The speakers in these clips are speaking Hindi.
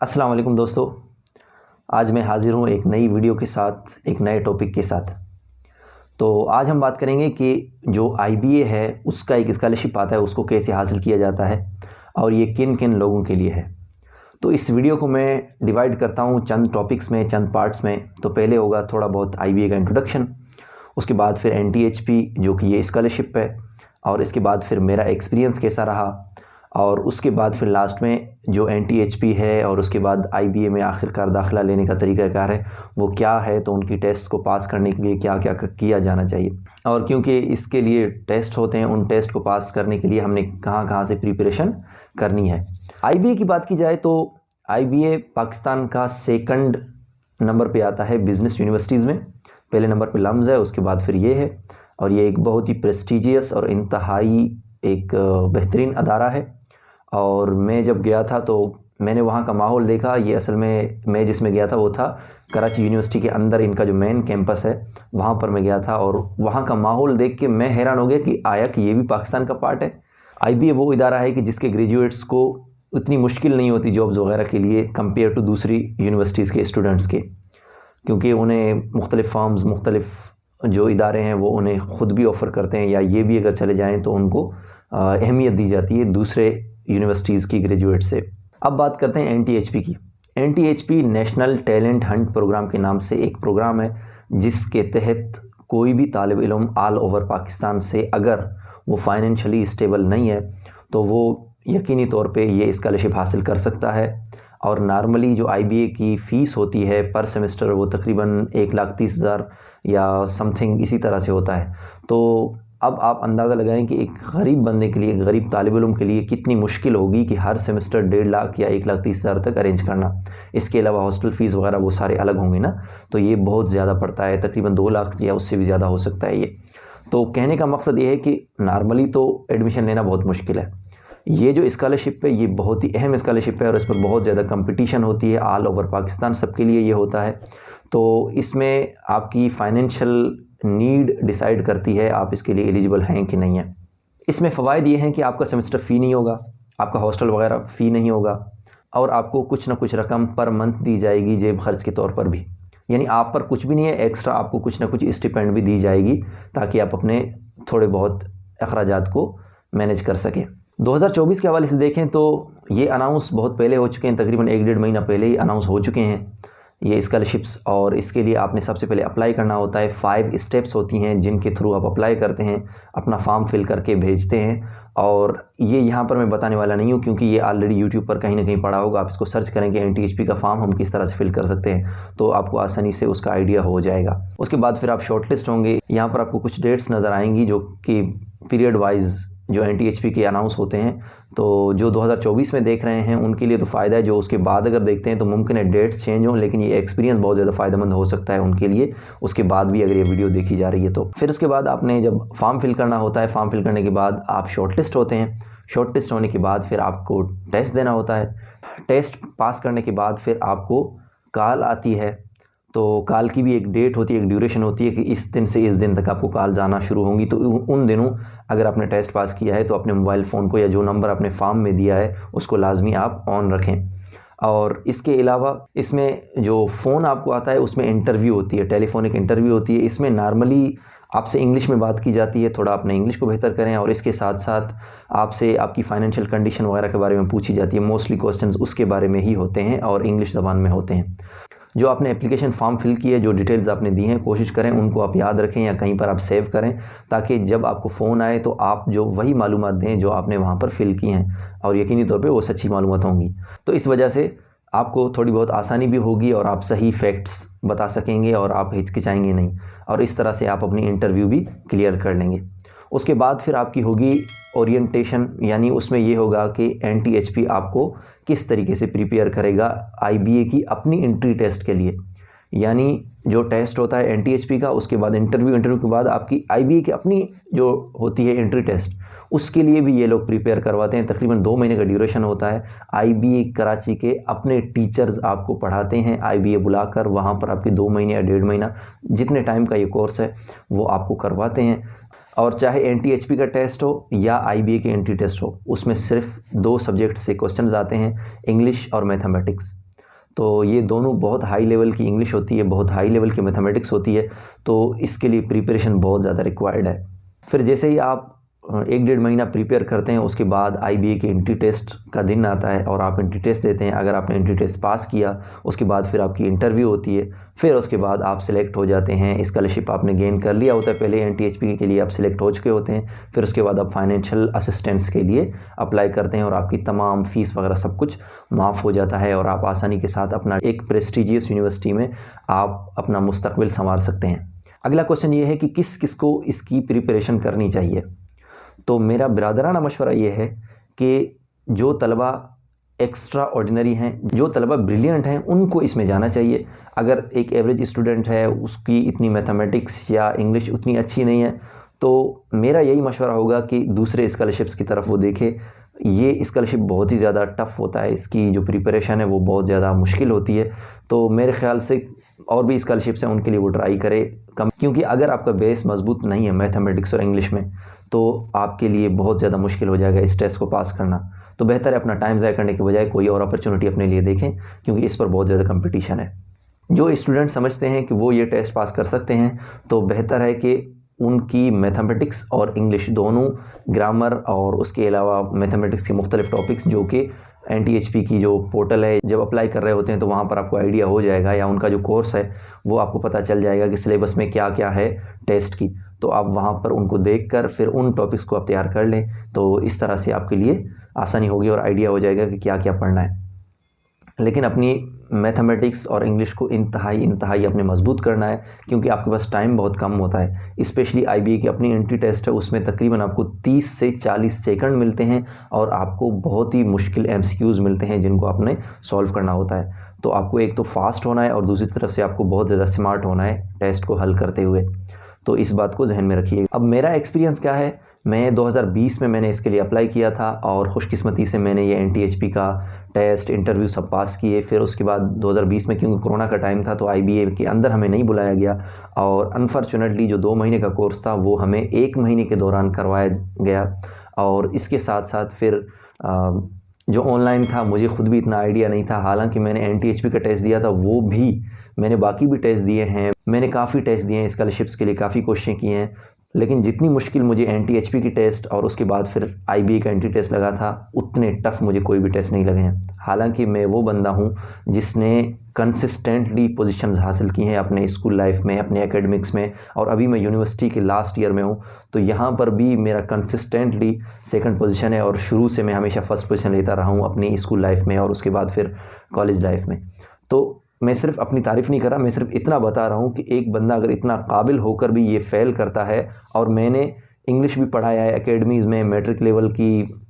अस्सलाम वालेकुम दोस्तों। आज मैं हाज़िर हूँ एक नई वीडियो के साथ, एक नए टॉपिक के साथ। तो आज हम बात करेंगे कि जो आईबीए है उसका एक स्कॉलरशिप आता है, उसको कैसे हासिल किया जाता है और ये किन किन लोगों के लिए है। तो इस वीडियो को मैं डिवाइड करता हूँ चंद टॉपिक्स में, चंद पार्ट्स में। तो पहले होगा थोड़ा बहुत आईबीए का इंट्रोडक्शन, उसके बाद फिर एनटीएचपी जो कि ये स्कॉलरशिप है, और इसके बाद फिर मेरा एक्सपीरियंस कैसा रहा, और उसके बाद फिर लास्ट में जो एनटीएचपी है और उसके बाद आईबीए में आखिरकार दाखिला लेने का तरीक़ाकार है वो क्या है, तो उनकी टेस्ट को पास करने के लिए क्या क्या किया जाना चाहिए, और क्योंकि इसके लिए टेस्ट होते हैं, उन टेस्ट को पास करने के लिए हमने कहाँ कहाँ से प्रिपरेशन करनी है। आईबीए की बात की जाए तो आईबीए पाकिस्तान का सेकंड नंबर पे आता है बिज़नेस यूनिवर्सिटीज़ में। पहले नंबर पे लम्स है, उसके बाद फिर ये है, और ये एक बहुत ही प्रेस्टिजियस और इंतहाई एक बेहतरीन अदारा है। और मैं जब गया था तो मैंने वहाँ का माहौल देखा। ये असल में मैं जिसमें गया था वो था कराची यूनिवर्सिटी के अंदर, इनका जो मेन कैंपस है वहाँ पर मैं गया था, और वहाँ का माहौल देख के मैं हैरान हो गया कि आया कि ये भी पाकिस्तान का पार्ट है। आईबीए वो इदारा है कि जिसके ग्रेजुएट्स को इतनी मुश्किल नहीं होती जॉब्स वगैरह के लिए कंपेयर टू दूसरी यूनिवर्सिटीज़ के स्टूडेंट्स के, क्योंकि उन्हें मुख्तलिफ़ फॉर्म्स, मुख्तलिफ़ जो इदारे हैं वो उन्हें ख़ुद भी ऑफ़र करते हैं, या ये भी अगर चले जाएँ तो उनको अहमियत दी जाती है दूसरे यूनिवर्सिटीज़ की ग्रेजुएट से। अब बात करते हैं एनटीएचपी की। एनटीएचपी नेशनल टैलेंट हंट प्रोग्राम के नाम से एक प्रोग्राम है जिसके तहत कोई भी तालिब इल्म ऑल ओवर पाकिस्तान से अगर वो फाइनेंशियली स्टेबल नहीं है तो वो यकीनी तौर पे ये स्कॉलरशिप हासिल कर सकता है। और नॉर्मली जो आईबीए की फ़ीस होती है पर सेमेस्टर वो तकरीबन 1,30,000 या समथिंग इसी तरह से होता है। तो अब आप अंदाज़ा लगाएं कि एक गरीब बंदे के लिए, एक गरीब तालिब इल्म के लिए कितनी मुश्किल होगी कि हर सेमेस्टर 1.5 लाख या 1,30,000 तक अरेंज करना। इसके अलावा हॉस्टल फ़ीस वगैरह वो सारे अलग होंगे ना, तो ये बहुत ज़्यादा पड़ता है, तकरीबन 2 लाख या उससे भी ज़्यादा हो सकता है ये। तो कहने का मकसद ये है कि नॉर्मली तो एडमिशन लेना बहुत मुश्किल है। ये जो स्कॉलरशिप है ये बहुत ही अहम स्कॉलरशिप है और इस पर बहुत ज़्यादा कंपटीशन होती है ऑल ओवर पाकिस्तान, सबके लिए ये होता है। तो इसमें आपकी फ़ाइनेंशियल नीड डिसाइड करती है आप इसके लिए एलिजिबल हैं कि नहीं हैं। इसमें फ़वाइद ये हैं कि आपका सेमेस्टर फ़ी नहीं होगा, आपका हॉस्टल वगैरह फ़ी नहीं होगा, और आपको कुछ ना कुछ रकम पर मंथ दी जाएगी जेब खर्च के तौर पर भी। यानी आप पर कुछ भी नहीं है, एक्स्ट्रा आपको कुछ ना कुछ स्टिपेंड भी दी जाएगी ताकि आप अपने थोड़े बहुत अखराजात को मैनेज कर सकें। 2024 के हवाले से देखें तो ये अनाउंस बहुत पहले हो चुके हैं, तकरीबन 1-1.5 महीना पहले ही अनाउंस हो चुके हैं ये स्कॉलरशिप्स। और इसके लिए आपने सबसे पहले अप्लाई करना होता है। 5 स्टेप्स होती हैं जिनके थ्रू आप अप्लाई करते हैं, अपना फॉर्म फिल करके भेजते हैं। और ये यहाँ पर मैं बताने वाला नहीं हूँ क्योंकि ये ऑलरेडी यूट्यूब पर कहीं ना कहीं पड़ा होगा। आप इसको सर्च करेंगे एनटीएचपी का फॉर्म हम किस तरह से फिल कर सकते हैं, तो आपको आसानी से उसका आइडिया हो जाएगा। उसके बाद फिर आप शॉर्टलिस्ट होंगे। यहाँ पर आपको कुछ डेट्स नज़र आएंगी जो कि पीरियड वाइज जो एनटीएचपी के अनाउंस होते हैं। तो जो 2024 में देख रहे हैं उनके लिए तो फ़ायदा है, जो उसके बाद अगर देखते हैं तो मुमकिन है डेट्स चेंज हों, लेकिन ये एक्सपीरियंस बहुत ज़्यादा फ़ायदेमंद हो सकता है उनके लिए, उसके बाद भी अगर ये वीडियो देखी जा रही है तो। फिर उसके बाद आपने जब फॉर्म फिल करना होता है, फॉर्म फिल करने के बाद आप शॉर्टलिस्ट होते हैं। शॉर्टलिस्ट होने के बाद फिर आपको टेस्ट देना होता है। टेस्ट पास करने के बाद फिर आपको कॉल आती है। तो कॉल की भी एक डेट होती है, एक ड्यूरेशन होती है कि इस दिन से इस दिन तक आपको कॉल आना शुरू होंगी। तो उन दिनों अगर आपने टेस्ट पास किया है तो अपने मोबाइल फ़ोन को या जो नंबर आपने फॉर्म में दिया है उसको लाजमी आप ऑन रखें। और इसके अलावा इसमें जो फ़ोन आपको आता है उसमें इंटरव्यू होती है, टेलीफोनिक इंटरव्यू होती है। इसमें नॉर्मली आपसे इंग्लिश में बात की जाती है, थोड़ा अपने इंग्लिश को बेहतर करें, और इसके साथ साथ आपसे आपकी फ़ाइनेंशियल कंडीशन वगैरह के बारे में पूछी जाती है। मोस्टली क्वेश्चंस उसके बारे में ही होते हैं और इंग्लिश ज़बान में होते हैं। जो आपने एप्लीकेशन फॉर्म फिल की है, जो डिटेल्स आपने दी हैं, कोशिश करें उनको आप याद रखें या कहीं पर आप सेव करें, ताकि जब आपको फ़ोन आए तो आप जो वही मालूमात दें जो आपने वहाँ पर फिल की हैं, और यकीनी तौर पे वो सच्ची मालूमात होंगी। तो इस वजह से आपको थोड़ी बहुत आसानी भी होगी और आप सही फैक्ट्स बता सकेंगे और आप हिचकिचाएंगे नहीं, और इस तरह से आप अपनी इंटरव्यू भी क्लियर कर लेंगे। उसके बाद फिर आपकी होगी ओरिएंटेशन, यानी उसमें ये होगा कि एनटीएचपी आपको किस तरीके से प्रिपेयर करेगा आईबीए की अपनी एंट्री टेस्ट के लिए। यानी जो टेस्ट होता है एनटीएचपी का, उसके बाद इंटरव्यू के बाद आपकी आईबीए की अपनी जो होती है एंट्री टेस्ट, उसके लिए भी ये लोग प्रिपेयर करवाते हैं। तकरीबन 2 महीने का ड्यूरेशन होता है। आईबीए कराची के अपने टीचर्स आपको पढ़ाते हैं, आईबीए बुलाकर वहाँ पर आपके 2 महीने या 1.5 महीना जितने टाइम का ये कोर्स है वो आपको करवाते हैं। और चाहे एनटीएचपी का टेस्ट हो या आईबीए के एंट्री टेस्ट हो, उसमें सिर्फ 2 सब्जेक्ट से क्वेश्चंस आते हैं, इंग्लिश और मैथमेटिक्स। तो ये दोनों बहुत हाई लेवल की इंग्लिश होती है, बहुत हाई लेवल की मैथमेटिक्स होती है, तो इसके लिए प्रिपरेशन बहुत ज़्यादा रिक्वायर्ड है। फिर जैसे ही आप 1-1.5 महीना प्रिपेयर करते हैं, उसके बाद आईबीए के एंट्री टेस्ट का दिन आता है और आप एंट्री टेस्ट देते हैं। अगर आपने एंट्री टेस्ट पास किया, उसके बाद फिर आपकी इंटरव्यू होती है, फिर उसके बाद आप सिलेक्ट हो जाते हैं। स्कॉलरशिप आपने गेन कर लिया होता है, पहले एनटीएचपी के लिए आप सिलेक्ट हो चुके होते हैं। फिर उसके बाद आप फाइनेंशियल असिस्टेंस के लिए अप्लाई करते हैं और आपकी तमाम फ़ीस वगैरह सब कुछ माफ़ हो जाता है और आप आसानी के साथ अपना एक प्रेस्टिजियस यूनिवर्सिटी में आप अपना मुस्तकबिल संवार सकते हैं। अगला क्वेश्चन ये है कि किस किस को इसकी प्रिपरेशन करनी चाहिए। तो मेरा बिरादराना मशवरा ये है कि जो तलबा एक्स्ट्रा ऑर्डिनरी हैं, जो तलबा ब्रिलियंट हैं, उनको इसमें जाना चाहिए। अगर एक एवरेज स्टूडेंट है, उसकी इतनी मैथमेटिक्स या इंग्लिश उतनी अच्छी नहीं है, तो मेरा यही मशवरा होगा कि दूसरे स्कॉलरशिप्स की तरफ वो देखे। ये स्कॉलरशिप बहुत ही ज़्यादा टफ़ होता है, इसकी जो प्रिपरेशन है वो बहुत ज़्यादा मुश्किल होती है। तो मेरे ख़्याल से और भी स्कॉलरशिप्स हैं, उनके लिए वो ट्राई करे कम, क्योंकि अगर आपका बेस मजबूत नहीं है मैथमेटिक्स और इंग्लिश में, तो आपके लिए बहुत ज़्यादा मुश्किल हो जाएगा इस टेस्ट को पास करना। तो बेहतर है अपना टाइम ज़ाया करने के बजाय कोई और अपॉर्चुनिटी अपने लिए देखें, क्योंकि इस पर बहुत ज़्यादा कंपटीशन है। जो स्टूडेंट समझते हैं कि वो ये टेस्ट पास कर सकते हैं, तो बेहतर है कि उनकी मैथमेटिक्स और इंग्लिश दोनों, ग्रामर और उसके अलावा मैथमेटिक्स के मुख्तलिफ टॉपिक्स जो कि एनटीएचपी की जो पोर्टल है, जब अप्लाई कर रहे होते हैं तो वहाँ पर आपको आइडिया हो जाएगा, या उनका जो कोर्स है वो आपको पता चल जाएगा कि सिलेबस में क्या क्या है टेस्ट की। तो आप वहाँ पर उनको देखकर फिर उन टॉपिक्स को आप तैयार कर लें, तो इस तरह से आपके लिए आसानी होगी और आइडिया हो जाएगा कि क्या क्या पढ़ना है। लेकिन अपनी मैथमेटिक्स और इंग्लिश को इंतहाई अपने मजबूत करना है, क्योंकि आपके पास टाइम बहुत कम होता है। स्पेशली आईबीए की अपनी एंट्री टेस्ट है, उसमें तकरीबन आपको 30 से 40 सेकंड मिलते हैं और आपको बहुत ही मुश्किल एमसीक्यूज़ मिलते हैं जिनको आपने सॉल्व करना होता है। तो आपको एक तो फास्ट होना है और दूसरी तरफ से आपको बहुत ज़्यादा स्मार्ट होना है टेस्ट को हल करते हुए। तो इस बात को जहन में रखिए। अब मेरा एक्सपीरियंस क्या है, मैं 2020 में मैंने इसके लिए अप्लाई किया था और ख़ुशकिस्मती से मैंने ये एनटीएचपी का टेस्ट, इंटरव्यू सब पास किए। फिर उसके बाद 2020 में, क्योंकि कोरोना का टाइम था, तो आईबीए के अंदर हमें नहीं बुलाया गया और अनफॉर्चुनेटली जो 2 महीने का कोर्स था वो हमें 1 महीने के दौरान करवाया गया। और इसके साथ साथ फिर जो ऑनलाइन था, मुझे ख़ुद भी इतना आइडिया नहीं था। हालांकि मैंने एनटीएचपी का टेस्ट दिया था, वो भी मैंने बाकी भी टेस्ट दिए हैं, मैंने काफ़ी टेस्ट दिए हैं स्कॉलरशिप्स के लिए, काफ़ी कोशिशें की हैं, लेकिन जितनी मुश्किल मुझे एनटीएचपी की टेस्ट और उसके बाद फिर आईबीए का एंट्री टेस्ट लगा था, उतने टफ़ मुझे कोई भी टेस्ट नहीं लगे हैं। हालांकि मैं वो बंदा हूँ जिसने कंसिस्टेंटली पोजीशंस हासिल की हैं अपने स्कूल लाइफ में, अपने एकेडमिक्स में, और अभी मैं यूनिवर्सिटी के लास्ट ईयर में हूँ, तो यहाँ पर भी मेरा कंसिस्टेंटली सेकंड पोजीशन है और शुरू से मैं हमेशा फ़र्स्ट पोजीशन लेता रहा हूँ अपनी स्कूल लाइफ में और उसके बाद फिर कॉलेज लाइफ में। तो मैं सिर्फ अपनी तारीफ़ नहीं कर रहा, मैं सिर्फ इतना बता रहा हूँ कि एक बंदा अगर इतना काबिल होकर भी ये फ़ेल करता है, और मैंने इंग्लिश भी पढ़ाया है एकेडमीज़ में, मैट्रिक लेवल की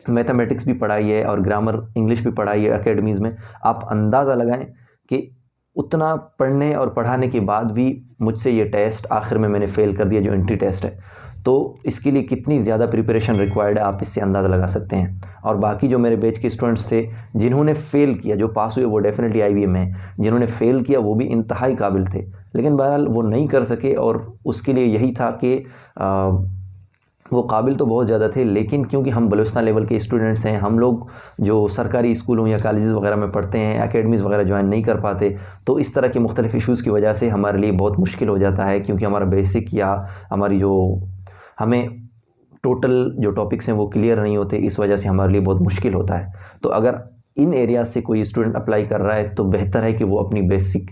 मैथमेटिक्स भी पढ़ाई है और ग्रामर इंग्लिश भी पढ़ाई है एकेडमीज़ में, आप अंदाज़ा लगाएं कि उतना पढ़ने और पढ़ाने के बाद भी मुझसे ये टेस्ट आखिर में मैंने फ़ेल कर दिया, जो एंट्री टेस्ट है। तो इसके लिए कितनी ज़्यादा प्रिपरेशन रिक्वायर्ड है, आप इससे अंदाज़ा लगा सकते हैं। और बाकी जो मेरे बैच के स्टूडेंट्स थे जिन्होंने फ़ेल किया, जो पास हुए वो डेफिनेटली आईबीए में हैं, जिन्होंने फ़ेल किया वो भी इंतहाई काबिल थे, लेकिन बहरहाल वो नहीं कर सके। और उसके लिए यही था कि वो काबिल तो बहुत ज़्यादा थे, लेकिन क्योंकि हम बलूचिस्तान लेवल के स्टूडेंट्स हैं, हम लोग जो सरकारी स्कूलों या कॉलेजेस वगैरह में पढ़ते हैं, एकेडमीज़ वगैरह ज्वाइन नहीं कर पाते, तो इस तरह के मुख्तलिफ इशूज़ की वजह से हमारे लिए बहुत मुश्किल हो जाता है, क्योंकि हमारा बेसिक या हमारी जो हमें टोटल जो टॉपिक्स हैं वो क्लियर नहीं होते, इस वजह से हमारे लिए बहुत मुश्किल होता है। तो अगर इन एरियाज़ से कोई स्टूडेंट अप्लाई कर रहा है तो बेहतर है कि वो अपनी बेसिक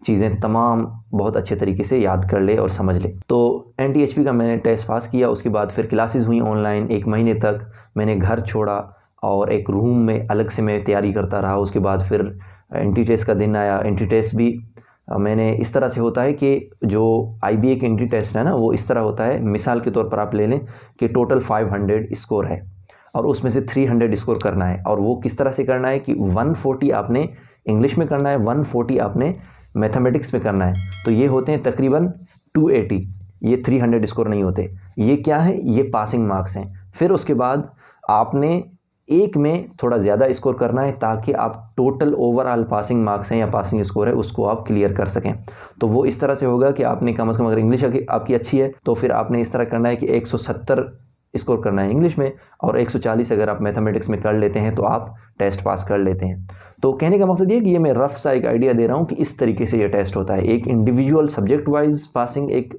चीज़ें तमाम बहुत अच्छे तरीके से याद कर ले और समझ ले। तो एनटीएचपी का मैंने टेस्ट पास किया, उसके बाद फिर क्लासेस हुई ऑनलाइन 1 महीने तक। मैंने घर छोड़ा और एक रूम में अलग से मैं तैयारी करता रहा। उसके बाद फिर एंट्री टेस्ट का दिन आया। एंट्री टेस्ट भी मैंने इस तरह से होता है कि जो आईबीए के एंट्री टेस्ट है ना, वो इस तरह होता है, मिसाल के तौर पर आप ले लें कि टोटल 500 स्कोर है और उसमें से 300 स्कोर करना है। और वो किस तरह से करना है कि 140 आपने इंग्लिश में करना है, 140 आपने मैथमेटिक्स में करना है। तो ये होते हैं तकरीबन 280, ये 300 स्कोर नहीं होते। ये क्या है, ये पासिंग मार्क्स हैं। फिर उसके बाद आपने एक में थोड़ा ज़्यादा स्कोर करना है ताकि आप टोटल ओवरऑल पासिंग मार्क्स हैं या पासिंग स्कोर है उसको आप क्लियर कर सकें। तो वो इस तरह से होगा कि आपने कम से कम, अगर इंग्लिश आपकी अच्छी है तो फिर आपने इस तरह करना है कि 170 स्कोर करना है इंग्लिश में, और 140 अगर आप मैथमेटिक्स में कर लेते हैं तो आप टेस्ट पास कर लेते हैं। तो कहने का मकसद ये कि ये मैं रफ सा एक आइडिया दे रहा हूँ कि इस तरीके से ये टेस्ट होता है। एक इंडिविजुअल सब्जेक्ट वाइज पासिंग एक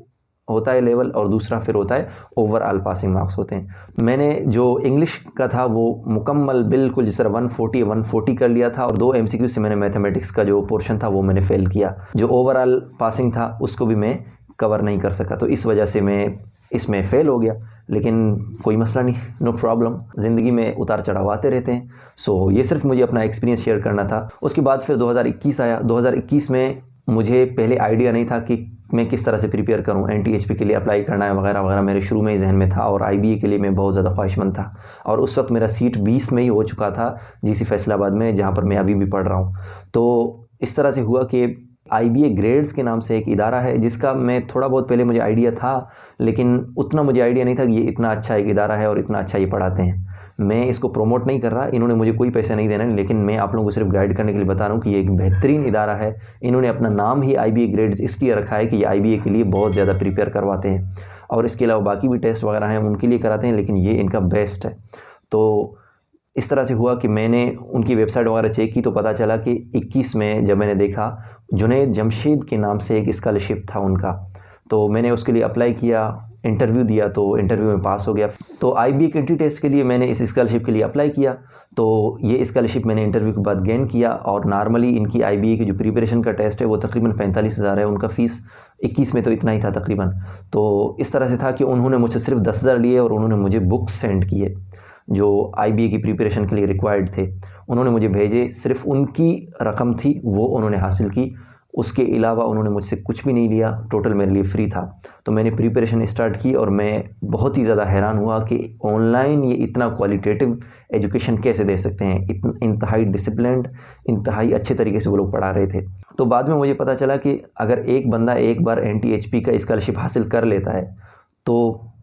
होता है लेवल, और दूसरा फिर होता है ओवरऑल पासिंग मार्क्स होते हैं। मैंने जो इंग्लिश का था वो मुकम्मल बिल्कुल जिस तरह 140 कर लिया था, और 2 MCQ से मैंने मैथमेटिक्स का जो पोर्शन था वो मैंने फेल किया। जो ओवरऑल पासिंग था उसको भी मैं कवर नहीं कर सका, तो इस वजह से मैं इसमें फ़ेल हो गया। लेकिन कोई मसला नहीं, नो प्रॉब्लम, ज़िंदगी में उतार चढ़ाव आते रहते हैं। सो ये सिर्फ मुझे अपना एक्सपीरियंस शेयर करना था। उसके बाद फिर 2021 आया। 2021 में मुझे पहले आइडिया नहीं था कि मैं किस तरह से प्रिपेयर करूं, NTHP के लिए अप्लाई करना है वगैरह वगैरह, मेरे शुरू में ही जहन में था, और IBA के लिए मैं बहुत ज़्यादा ख्वाहिशमंद था। और उस वक्त मेरा सीट 20 में ही हो चुका था GC फैसलाबाद में, जहाँ पर मैं अभी भी पढ़ रहा हूँ। तो इस तरह से हुआ कि IBA ग्रेड्स के नाम से एक इदारा है, जिसका मैं थोड़ा बहुत पहले मुझे आइडिया था, लेकिन उतना मुझे आइडिया नहीं था कि ये इतना अच्छा एक इदारा है और इतना अच्छा ये पढ़ाते हैं। मैं इसको प्रमोट नहीं कर रहा, इन्होंने मुझे कोई पैसे नहीं देना, लेकिन मैं आप लोगों को सिर्फ गाइड करने के लिए बता रहा हूँ कि ये एक बेहतरीन इदारा है। इन्होंने अपना नाम ही IBA ग्रेड्स इसलिए रखा है कि ये IBA के लिए बहुत ज़्यादा प्रिपेयर करवाते हैं, और इसके अलावा बाकी भी टेस्ट वगैरह हैं उनके लिए कराते हैं, लेकिन ये इनका बेस्ट है। तो इस तरह से हुआ कि मैंने उनकी वेबसाइट वगैरह चेक की तो पता चला कि 21 में जब मैंने देखा, जुनैद जमशेद के नाम से एक स्कॉलरशिप था उनका, तो मैंने उसके लिए अप्लाई किया, इंटरव्यू दिया, तो इंटरव्यू में पास हो गया। तो IBA के एंट्री टेस्ट के लिए मैंने इस स्कॉलरशिप के लिए अप्लाई किया, तो ये स्कॉलरशिप मैंने इंटरव्यू के बाद गेन किया। और नॉर्मली इनकी IBA की जो प्रिपरेशन का टेस्ट है वो तकरीबन 45,000 है उनका फ़ीस, 21 में तो इतना ही था तकरीबन। तो इस तरह से था कि उन्होंने मुझसे सिर्फ 10,000 लिए, और उन्होंने मुझे बुक्स सेंड किए जो IBA की प्रिपरेशन के लिए रिक्वायर्ड थे, उन्होंने मुझे भेजे। सिर्फ उनकी रकम थी वो उन्होंने हासिल की, उसके अलावा उन्होंने मुझसे कुछ भी नहीं लिया, टोटल मेरे लिए फ्री था। तो मैंने प्रिपरेशन स्टार्ट की, और मैं बहुत ही ज़्यादा हैरान हुआ कि ऑनलाइन ये इतना क्वालिटेटिव एजुकेशन कैसे दे सकते हैं। इंतहाई डिसिप्लिन्ड, इंतहाई अच्छे तरीके से वो लोग पढ़ा रहे थे। तो बाद में मुझे पता चला कि अगर एक बंदा एक बार NTHP का स्कॉलरशिप हासिल कर लेता है तो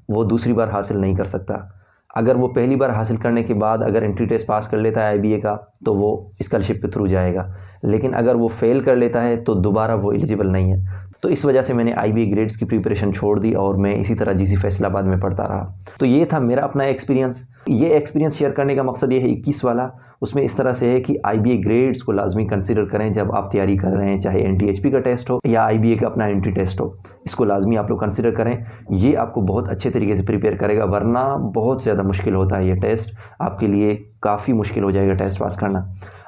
वो दूसरी बार हासिल नहीं कर सकता। अगर वो पहली बार हासिल करने के बाद अगर एंट्री टेस्ट पास कर लेता है IBA का, तो वो स्कॉलरशिप के थ्रू जाएगा, लेकिन अगर वो फेल कर लेता है तो दोबारा वो एलिजिबल नहीं है। तो इस वजह से मैंने IBA ग्रेड्स की प्रिपरेशन छोड़ दी, और मैं इसी तरह GC फैसलाबाद में पढ़ता रहा। तो ये था मेरा अपना एक्सपीरियंस। ये एक्सपीरियंस शेयर करने का मकसद ये है 21 वाला, उसमें इस तरह से है कि IBA ग्रेड्स को लाजमी कंसिडर करें जब आप तैयारी कर रहे हैं, चाहे NTHP का टेस्ट हो या IBA का अपना एंट्री टेस्ट हो, इसको लाजमी आप लोग कंसिडर करें। ये आपको बहुत अच्छे तरीके से प्रिपेयर करेगा, वरना बहुत ज़्यादा मुश्किल होता है ये टेस्ट, आपके लिए काफ़ी मुश्किल हो जाएगा टेस्ट पास करना।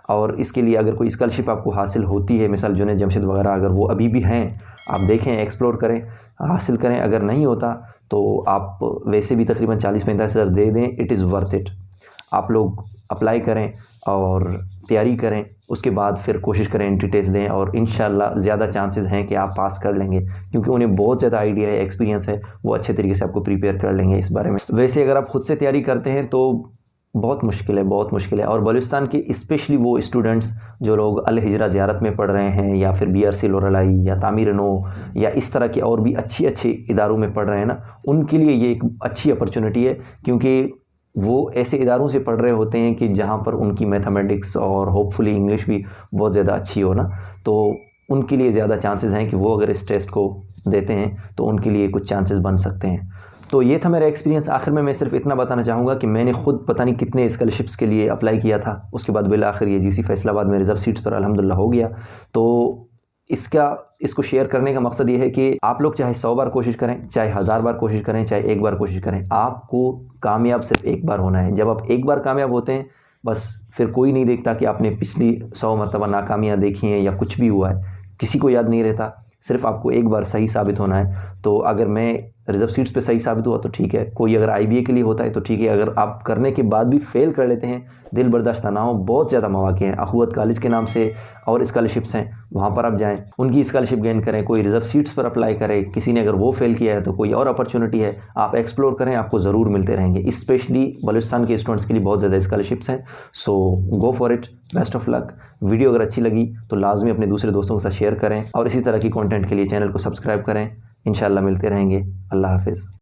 और इसके लिए अगर कोई स्कॉलरशिप आपको हासिल होती है, मिसाल जुनैद जमशेद वगैरह, अगर वो अभी भी हैं, आप देखें, एक्सप्लोर करें, हासिल करें। अगर नहीं होता तो आप वैसे भी तकरीबन 40-45 हज़ार दे दें, इट इज़ वर्थ इट। आप लोग अप्लाई करें और तैयारी करें, उसके बाद फिर कोशिश करें, एंट्री टेस्ट दें, और इंशाल्लाह ज़्यादा चांसेस हैं कि आप पास कर लेंगे, क्योंकि उन्हें बहुत ज़्यादा आइडिया है, एक्सपीरियंस है, वो अच्छे तरीके से आपको प्रिपेयर कर लेंगे इस बारे में। वैसे अगर आप खुद से तैयारी करते हैं तो बहुत मुश्किल है, बहुत मुश्किल है। और बलूचिस्तान के स्पेशली वो स्टूडेंट्स जो लोग अल हिजरा ज़ियारत में पढ़ रहे हैं, या फिर BRC लोरलाई या तामीर नो या इस तरह के और भी अच्छे इदारों में पढ़ रहे हैं ना, उनके लिए ये एक अच्छी अपॉर्चुनिटी है, क्योंकि वो ऐसे इदारों से पढ़ रहे होते हैं कि जहाँ पर उनकी मैथमेटिक्स और होपफुली इंग्लिश भी बहुत ज़्यादा अच्छी हो ना, तो उनके लिए ज़्यादा चांसेस हैं कि वो अगर इस टेस्ट को देते हैं तो उनके लिए कुछ चांसेस बन सकते हैं। तो ये था मेरा एक्सपीरियंस। आखिर में मैं सिर्फ इतना बताना चाहूँगा कि मैंने खुद पता नहीं कितने स्कॉलरशिप्स के लिए अप्लाई किया था, उसके बाद बिल आखिर ये GC फैसलाबाद में रिजर्व सीट्स पर अल्हम्दुलिल्लाह हो गया। तो इसको शेयर करने का मकसद ये है कि आप लोग चाहे 100 बार कोशिश करें, चाहे 1000 बार कोशिश करें, चाहे एक बार कोशिश करें, आपको कामयाब सिर्फ एक बार होना है। जब आप एक बार कामयाब होते हैं, बस फिर कोई नहीं देखता कि आपने पिछली 100 मरतबा नाकामियाँ देखी हैं या कुछ भी हुआ है, किसी को याद नहीं रहता। सिर्फ आपको एक बार सही साबित होना है। तो अगर मैं रिजर्व सीट्स पे सही साबित हुआ तो ठीक है, कोई अगर IBA के लिए होता है तो ठीक है, अगर आप करने के बाद भी फेल कर लेते हैं, दिल बर्दाश्त ना हो, बहुत ज़्यादा मौके हैं। अखुवत कॉलेज के नाम से और स्कॉलरशिप्स हैं, वहाँ पर आप जाएं, उनकी स्कॉलरशिप गेन करें, कोई रिजर्व सीट्स पर अप्लाई करें। किसी ने अगर वो फेल किया है तो कोई और अपॉर्चुनिटी है, आप एक्सप्लोर करें, आपको ज़रूर मिलते रहेंगे। स्पेशली बलूचिस्तान के स्टूडेंट्स के लिए बहुत ज़्यादा स्कॉलरशिप्स हैं। So go for it, best of luck. Video अगर अच्छी लगी तो लाजमी अपने दूसरे दोस्तों के साथ शेयर करें, और इसी तरह की कंटेंट के लिए चैनल को सब्सक्राइब करें। इंशाल्लाह मिलते रहेंगे। अल्लाह हाफिज़।